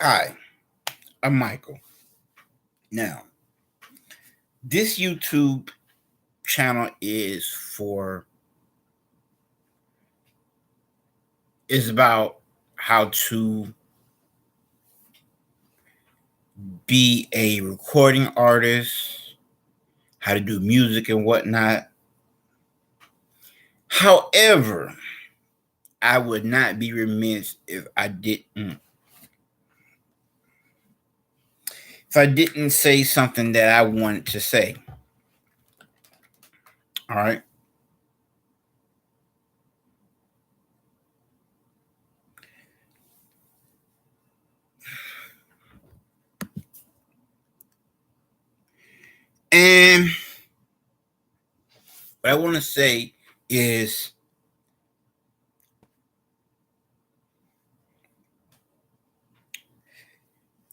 Hi, I'm Michael. Now, this YouTube channel is about how to be a recording artist, how to do music and whatnot. However, I would not be remiss if I didn't say something that I wanted to say. All right. And what I want to say is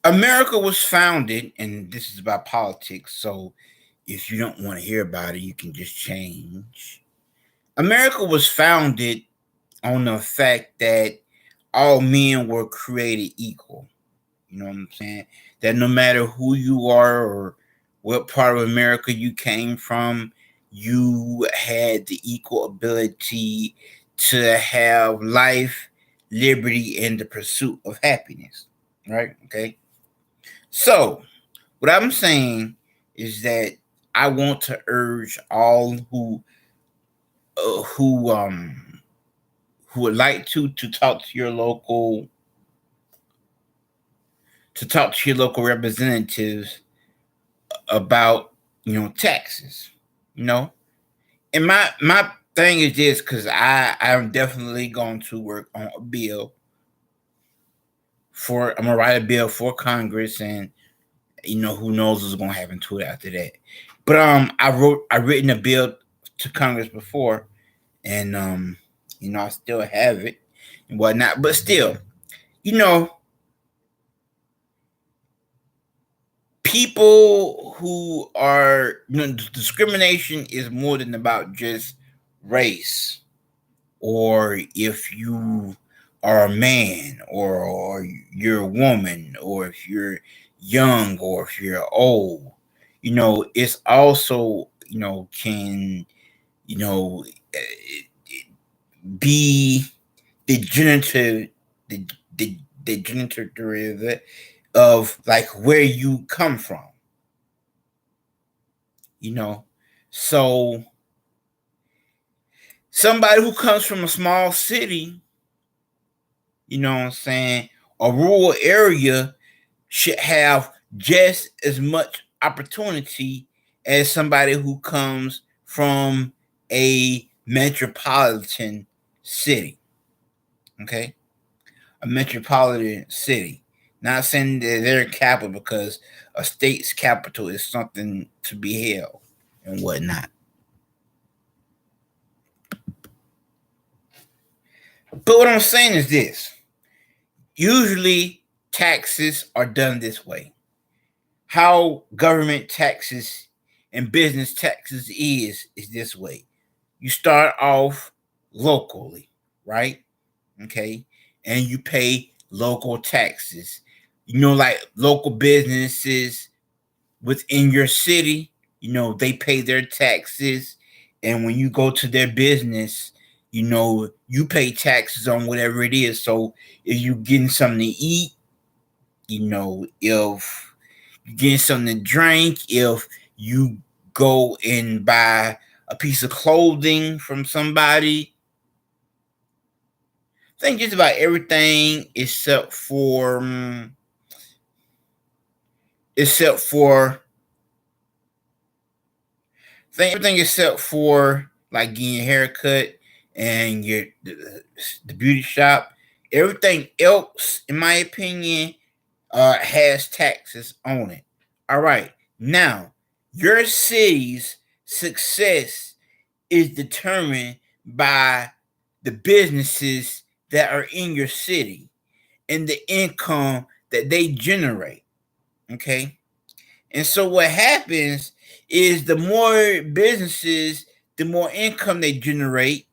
America was founded, and this is about politics, so if you don't want to hear about it, you can just change. America was founded on the fact that all men were created equal. You know what I'm saying? That no matter who you are or what part of America you came from, you had the equal ability to have life, liberty, and the pursuit of happiness. Right? Okay. So, what I'm saying is that I want to urge all uh, who um who would like to talk to your local representatives about taxes. You know, and my thing is this, because I'm definitely going to work on a bill for I'm gonna write a bill for Congress, and who knows what's gonna happen to it after that. But I've written a bill to Congress before, and I still have it and whatnot. But still, you know, people who are discrimination is more than about just race, or if you are a man, or you're a woman, or if you're young, or if you're old. It's also can you know eh, be degenerative the degenerative of like where you come from. you know so somebody who comes from a small city, what I'm saying, a rural area, should have just as much opportunity as somebody who comes from a metropolitan city. Okay? A metropolitan city. Not saying that they're capital, because a state's capital is something to be held and whatnot. But what I'm saying is this: usually taxes are done this way. How government taxes and business taxes is this way. You start off locally, right? Okay. And you pay local taxes. Like local businesses within your city, they pay their taxes. And when you go to their business, you pay taxes on whatever it is. So if you're getting something to eat, if you're getting something to drink, if you go and buy a piece of clothing from somebody, I think just about everything except for I think everything except for like getting a haircut and the beauty shop. Everything else, in my opinion, has taxes on it. All right. Now, your city's success is determined by the businesses that are in your city and the income that they generate. Okay. And so what happens is the more businesses, the more income they generate,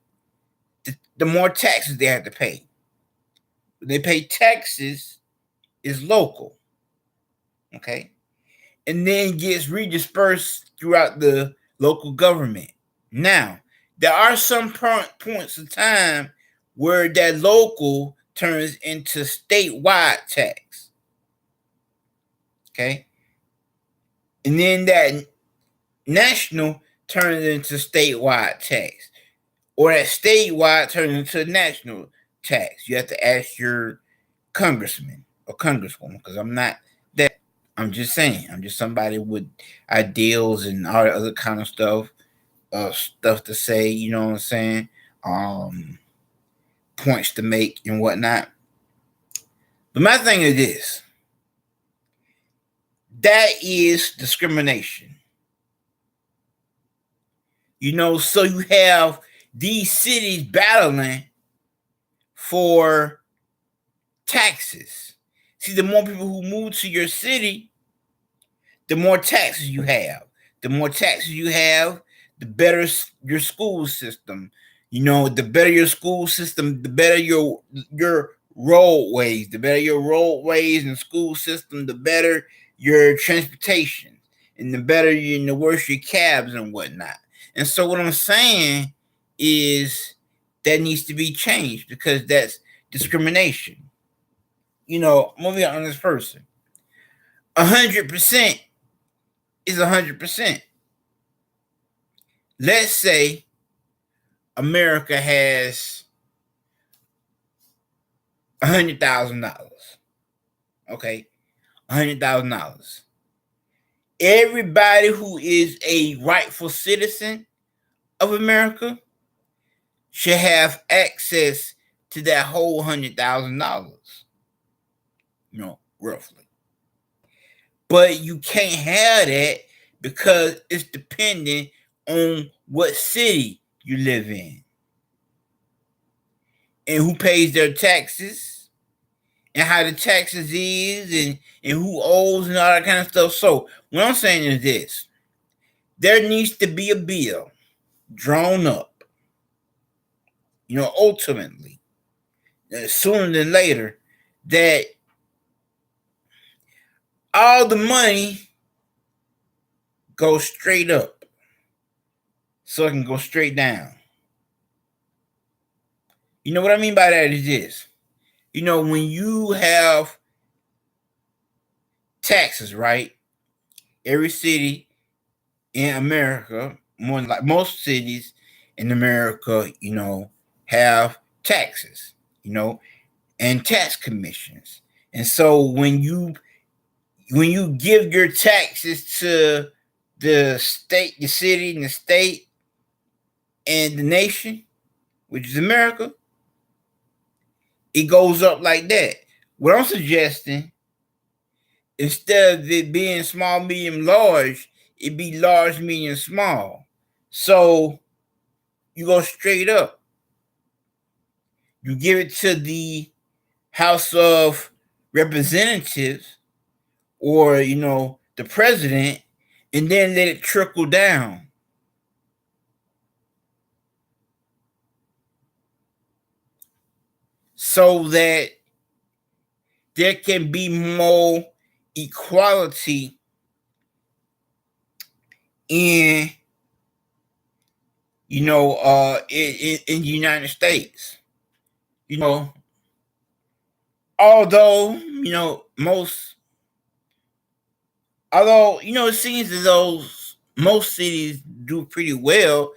the more taxes they have to pay. They pay taxes is local, okay, and then gets redispersed throughout the local government. Now, there are some points of time where that local turns into statewide tax, okay, and then that national turns into statewide tax, or that statewide turns into national tax. You have to ask your congressman or congresswoman, because I'm not that. I'm just saying. I'm just somebody with ideals and all that other kind of stuff to say. You know what I'm saying? Points to make and whatnot. But my thing is this: that is discrimination. So you have these cities battling for taxes. See, the more people who move to your city, the more taxes you have. The more taxes you have, the better your school system. The better your school system, the better your roadways. The better your roadways and school system, the better your transportation, and the better the worse your cabs and whatnot. And so what I'm saying is that needs to be changed, because that's discrimination. I'm gonna be an honest person. 100% is 100%. Let's say America has $100,000. Okay, $100,000. Everybody who is a rightful citizen of America should have access to that whole $100,000. Roughly. But you can't have that because it's dependent on what city you live in and who pays their taxes and how the taxes is and who owes and all that kind of stuff. So what I'm saying is this: there needs to be a bill drawn up, ultimately, sooner than later, that all the money goes straight up so it can go straight down. What I mean by that is this. When you have taxes, right? Every city in America, more like most cities in America, have taxes, and tax commissions. And so when you give your taxes to the state, the city, and the state, and the nation, which is America, it goes up like that. What I'm suggesting, instead of it being small, medium, large, it be large, medium, small. So you go straight up. You give it to the House of Representatives, or the president, and then let it trickle down. So that there can be more equality in in the United States. Although it seems as though most cities do pretty well.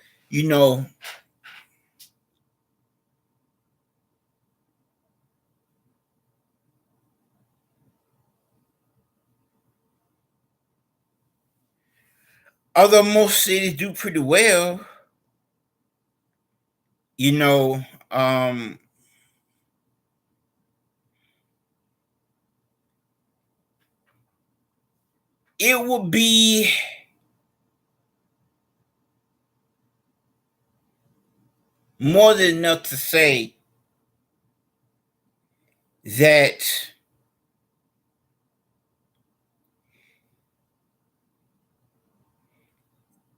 Although most cities do pretty well, it would be more than enough to say that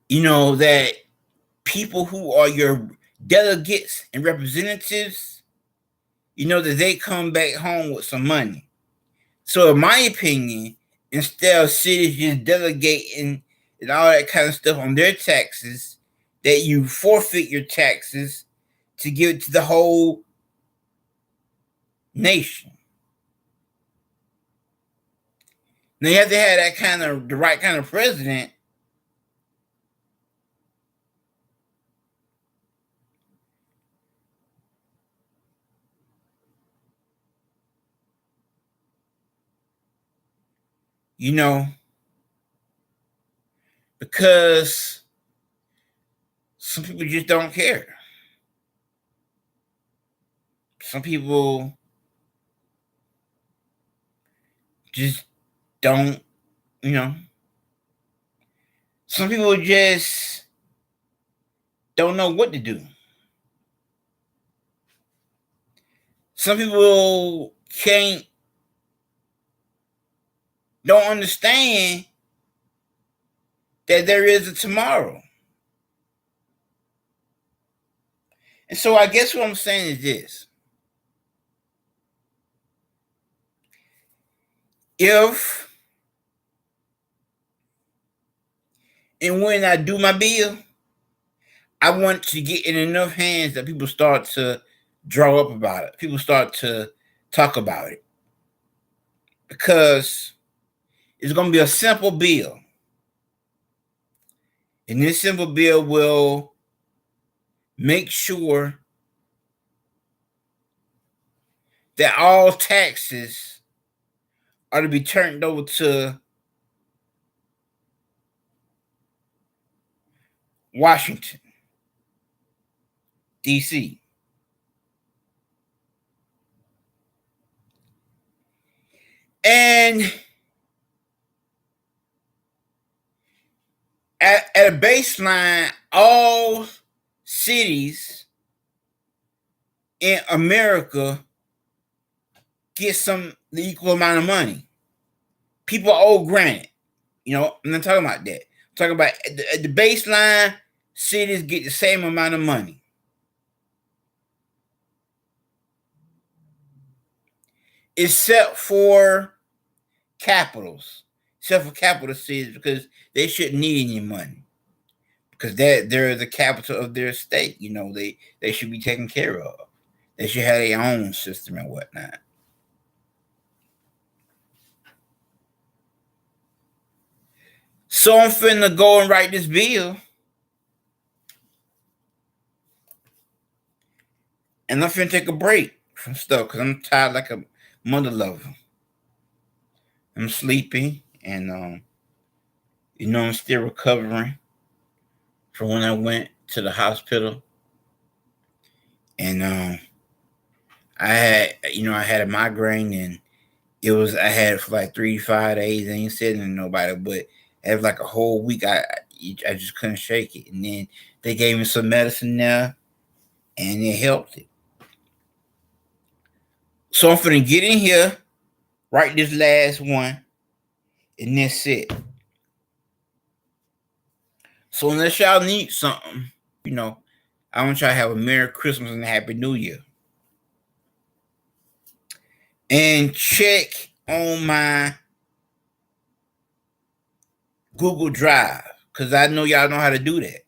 that people who are your delegates and representatives, that they come back home with some money. So, in my opinion, instead of cities just delegating and all that kind of stuff on their taxes, that you forfeit your taxes to give it to the whole nation. Now you have to have that kind of the right kind of president. You know, because some people just don't care. Some people just don't, you know, some people just don't know what to do. Some people don't understand that there is a tomorrow. And so I guess what I'm saying is this. If and when I do my bill, I want to get in enough hands that people start to draw up about it. People start to talk about it. Because it's going to be a simple bill. And this simple bill will make sure that all taxes are to be turned over to Washington, D.C. And at a baseline, all cities in America get the equal amount of money. People owe granted. I'm not talking about that. I'm talking about at the baseline, cities get the same amount of money. Except for capitals. Except for capital cities, because they shouldn't need any money. Because they're the capital of their state. They should be taken care of. They should have their own system and whatnot. So I'm finna go and write this bill. And I'm finna take a break from stuff because I'm tired like a mother lover. I'm sleepy and I'm still recovering from when I went to the hospital. And I had a migraine, and I had it for like 3 to 5 days. I ain't said to nobody, but after like a whole week, I just couldn't shake it. And then they gave me some medicine there, and it helped it. So I'm finna get in here, write this last one, and that's it. So unless y'all need something, I want y'all to have a Merry Christmas and a Happy New Year. And check on my Google Drive, because I know y'all know how to do that.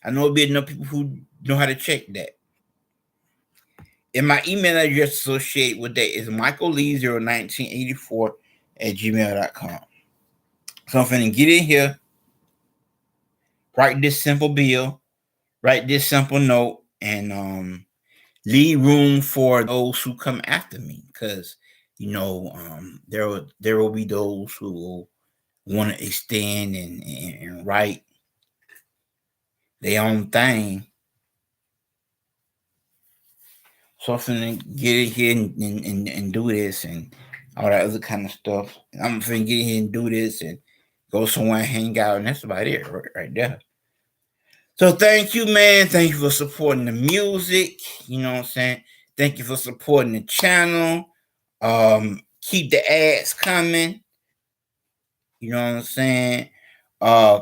I know there'll be enough people who know how to check that. And my email address associated with that is michaellee01984@gmail.com. So I'm finna get in here, write this simple bill, write this simple note, and leave room for those who come after me. Because there will be those who will want to extend and write their own thing. So I'm finna get in here and do this and all that other kind of stuff. I'm finna get in here and do this and go somewhere and hang out, and that's about it right there. So thank you, man. Thank you for supporting the music. You know what I'm saying? Thank you for supporting the channel. Keep the ads coming. You know what I'm saying? Uh,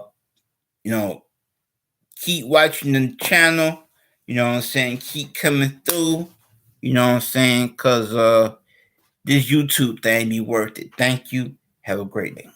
keep watching the channel. You know what I'm saying? Keep coming through. You know what I'm saying? Cause this YouTube thing be worth it. Thank you. Have a great day.